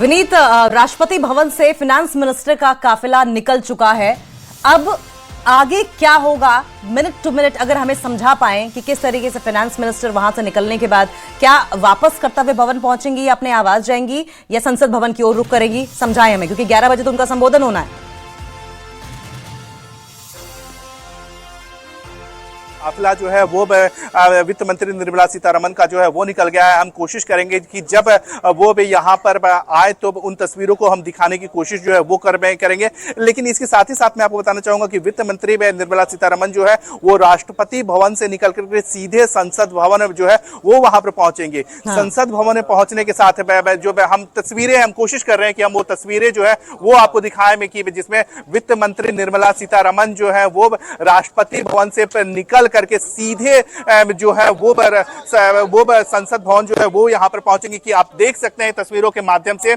विनीत, राष्ट्रपति भवन से finance minister का काफिला निकल चुका है। अब आगे क्या होगा, मिनट टू मिनट अगर हमें समझा पाएं कि किस तरीके से फिनेंस मिनिस्टर वहां से निकलने के बाद क्या वापस कर्तव्य भवन पहुंचेंगी या अपने आवास जाएंगी या संसद भवन की ओर रुख करेंगी, समझाएं हमें, क्योंकि 11 बजे तो उनका संबोधन होना है। काफिला जो है वो वित्त मंत्री निर्मला सीतारमण का जो है वो निकल गया है। हम कोशिश करेंगे कि जब वो भी यहाँ पर आए तो उन तस्वीरों को हम दिखाने की कोशिश जो है वो करेंगे। लेकिन इसके साथ ही साथ मैं आपको बताना चाहूंगा कि वित्त मंत्री निर्मला सीतारमण जो है वो राष्ट्रपति भवन से निकल करके सीधे संसद भवन जो है वो वहां पर पहुंचेंगे। संसद भवन में पहुंचने के साथ जो हम तस्वीरें हम कोशिश कर रहे हैं कि हम वो तस्वीरें जो है वो आपको दिखाए में कि जिसमें वित्त मंत्री निर्मला सीतारमण जो है वो राष्ट्रपति भवन से निकल करके सीधे जो है वो संसद भवन जो है वो यहाँ पर पहुंचेंगे। कि आप देख सकते हैं तस्वीरों के माध्यम से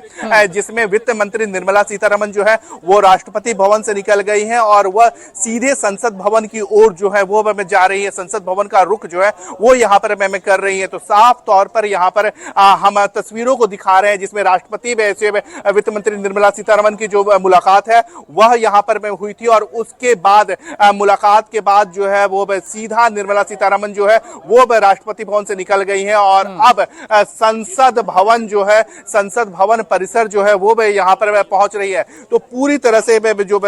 जिसमें वित्त मंत्री निर्मला सीतारमण जो है वो राष्ट्रपति भवन से निकल गई हैं और वह सीधे संसद भवन की ओर जो है वो जा रही है। संसद भवन का रुख जो है वो यहाँ पर कर रही है। तो साफ तौर पर यहाँ पर हम तस्वीरों को दिखा रहे हैं जिसमें राष्ट्रपति वित्त मंत्री निर्मला सीतारमण की जो मुलाकात है वह यहाँ पर हुई थी और उसके बाद मुलाकात के बाद जो है वो सीधा निर्मला सीतारमण जो है वो राष्ट्रपति भवन से निकल गई हैं और अब संसद भवन जो है, संसद भवन परिसर जो है वो यहाँ पर पहुंच रही है। तो पूरी तरह से जो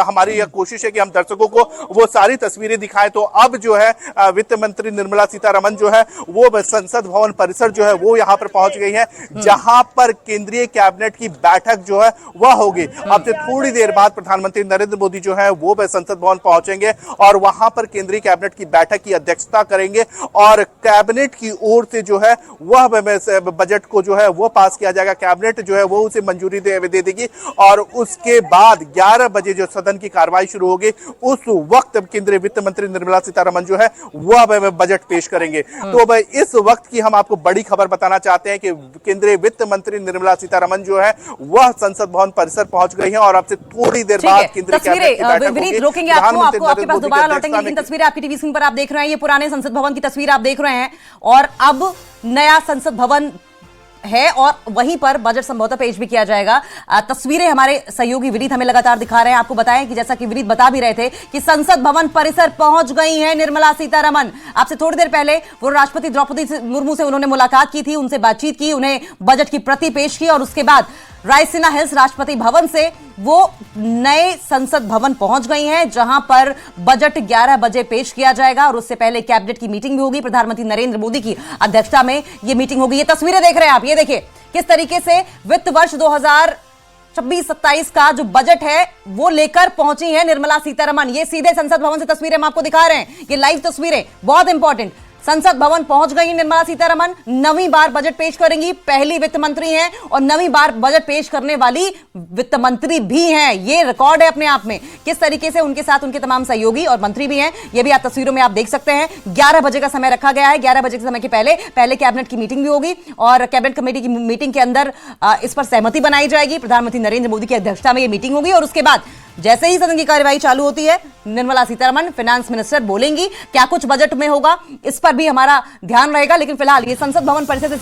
हमारी यह कोशिश है कि हम दर्शकों को वो सारी तस्वीरें दिखाएं। तो अब जो है वित्त मंत्री निर्मला सीतारमण जो है वो संसद भवन परिसर जो है वो यहाँ पर पहुंच गई है, जहां पर केंद्रीय कैबिनेट की बैठक जो है वह होगी। अब से थोड़ी देर बाद प्रधानमंत्री नरेंद्र मोदी जो है वो संसद भवन पहुंचेंगे और वहां पर केंद्रीय कैबिनेट की बैठक की अध्यक्षता करेंगे और कैबिनेट की ओर से जो है वह बजट को जो है वो पास किया जाएगा। कैबिनेट जो है वो उसे मंजूरी दे देगी और उसके बाद 11 बजे जो सदन की कार्रवाई शुरू होगी उस वक्त केंद्रीय वित्त मंत्री निर्मला सीतारमण जो है वह बजट पेश करेंगे। तो इस वक्त की हम आपको बड़ी खबर बताना चाहते हैं कि केंद्रीय वित्त मंत्री निर्मला सीतारमण जो है वह संसद भवन परिसर पहुंच गई है और अब से थोड़ी देर बाद केंद्रीय कैबिनेट की बैठक होगी। रोकेंगे आपको आपके पास दोबारा लौटेंगे, लेकिन तस्वीरें आपकी टीवी स्क्रीन पर आप देख रहे हैं, ये पुराने संसद भवन की तस्वीर आप देख रहे हैं और अब नया संसद भवन है और वहीं पर बजट संभवतः पेश भी किया जाएगा। तस्वीरें हमारे सहयोगी विनीत हमें लगातार दिखा रहे हैं। आपको बताएं कि जैसा कि विनीत बता भी रहे थे कि संसद भवन परिसर पहुंच गई हैं निर्मला सीतारमण। आपसे थोड़ी देर पहले वो राष्ट्रपति द्रौपदी मुर्मू से उन्होंने मुलाकात की थी, उनसे बातचीत की, उन्हें बजट की प्रति पेश की और उसके बाद रायसीना हिल्स राष्ट्रपति भवन से वो नए संसद भवन पहुंच गई हैं, जहां पर बजट 11 बजे पेश किया जाएगा और उससे पहले कैबिनेट की मीटिंग भी होगी। प्रधानमंत्री नरेंद्र मोदी की अध्यक्षता में यह मीटिंग होगी। ये तस्वीरें देख रहे हैं आप, ये देखिए किस तरीके से वित्त वर्ष 2026-27 का जो बजट है वो लेकर पहुंची है निर्मला सीतारमण। ये सीधे संसद भवन से तस्वीरें हम आपको दिखा रहे हैं, ये लाइव तस्वीरें, बहुत इंपॉर्टेंट। संसद भवन पहुंच गई निर्मला सीतारमण, नवीं बार बजट पेश करेंगी, पहली वित्त मंत्री हैं और नवीं बार बजट पेश करने वाली वित्त मंत्री भी हैं। ये रिकॉर्ड है अपने आप में। किस तरीके से उनके साथ उनके तमाम सहयोगी और मंत्री भी हैं, ये भी आप तस्वीरों में आप देख सकते हैं। 11 बजे का समय रखा गया है। 11 बजे के समय के पहले कैबिनेट की मीटिंग भी होगी और कैबिनेट कमेटी की मीटिंग के अंदर इस पर सहमति बनाई जाएगी। प्रधानमंत्री नरेंद्र मोदी की अध्यक्षता में यह मीटिंग होगी और उसके बाद जैसे ही सदन की कार्यवाही चालू होती है निर्मला सीतारमण फिनेंस मिनिस्टर बोलेंगी। क्या कुछ बजट में होगा इस पर भी हमारा ध्यान रहेगा, लेकिन फिलहाल ये संसद भवन परिसर से